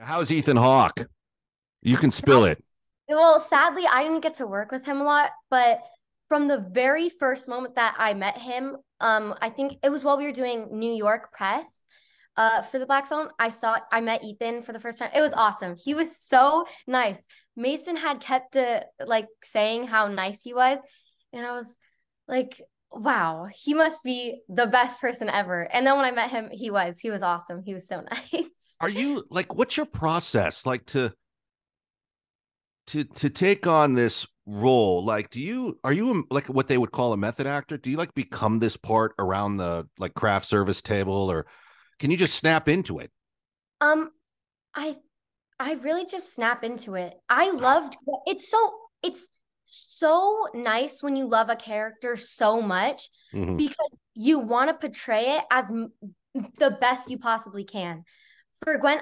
How's Ethan Hawke? You can spill it. Well, sadly, I didn't get to work with him a lot, but from the very first moment that I met him, I think it was while we were doing New York press for the Black Phone. I met Ethan for the first time. It was awesome. He was so nice. Mason had kept like saying how nice he was, and I was like, wow, he must be the best person ever. And then when I met him, he was awesome. He was so nice. Are you like, what's your process like to take on this role? Like, are you like what they would call a method actor? Do you like become this part around the like craft service table, or can you just snap into it? I really just snap into it. It's so nice when you love a character so much because you want to portray it as the best you possibly can. For Gwen,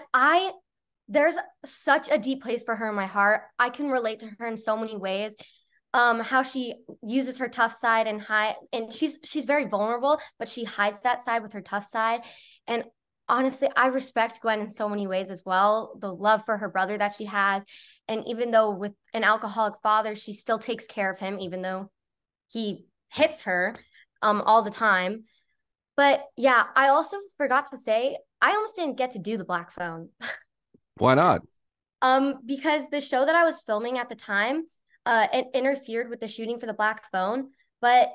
there's such a deep place for her in my heart. I can relate to her in so many ways. How she uses her tough side and she's very vulnerable, but she hides that side with her tough side. And honestly, I respect Gwen in so many ways as well. The love for her brother that she has. And even though with an alcoholic father, she still takes care of him, even though he hits her all the time. But yeah, I also forgot to say, I almost didn't get to do the Black Phone. Why not? Because the show that I was filming at the time, it interfered with the shooting for the Black Phone. But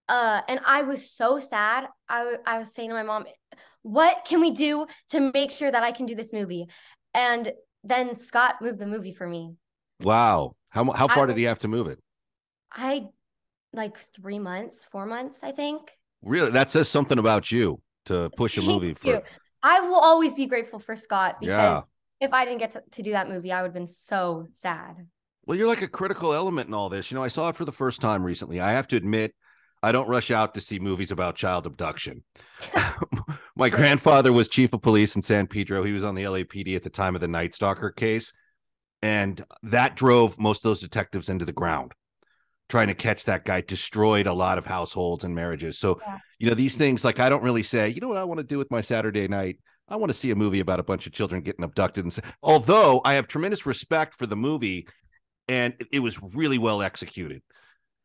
and I was so sad. I was saying to my mom, what can we do to make sure that I can do this movie? And then Scott moved the movie for me. Wow. How far did he have to move it? Like 3 months, 4 months, I think. Really? That says something about you to push a movie for. I will always be grateful for Scott because if I didn't get to do that movie, I would have been so sad. Well, you're like a critical element in all this. You know, I saw it for the first time recently. I have to admit, I don't rush out to see movies about child abduction. My grandfather was chief of police in San Pedro. He was on the LAPD at the time of the Night Stalker case. And that drove most of those detectives into the ground, trying to catch that guy. Destroyed a lot of households and marriages. So, you know, these things, like, I don't really say, you know what I want to do with my Saturday night? I want to see a movie about a bunch of children getting abducted. And although I have tremendous respect for the movie, and it was really well executed.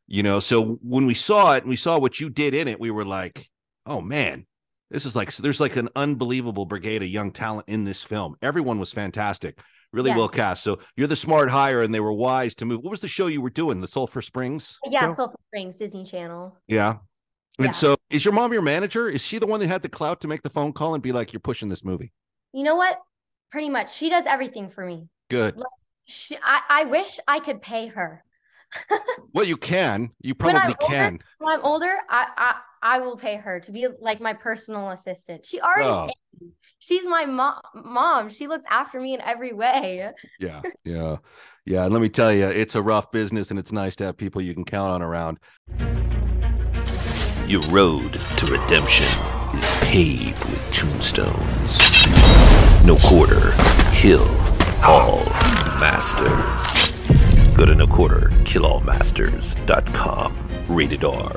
You know, so when we saw it and we saw what you did in it, we were like, oh, man, this is like, there's like an unbelievable brigade of young talent in this film. Everyone was fantastic, really well cast. So you're the smart hire, and they were wise to move. What was the show you were doing? The Sulphur Springs? Yeah, show? Sulphur Springs, Disney Channel. Yeah. And so is your mom your manager? Is she the one that had the clout to make the phone call and be like, you're pushing this movie? You know what? Pretty much. She does everything for me. Good. Like, I wish I could pay her. Well, you can. You probably can. When I'm older, I will pay her to be like my personal assistant. She already is. She's my mom. She looks after me in every way. Yeah. And let me tell you, it's a rough business, and it's nice to have people you can count on around. Your road to redemption is paved with tombstones. No quarter, kill all masters. Go to noquarterkillallmasters.com. Rated R.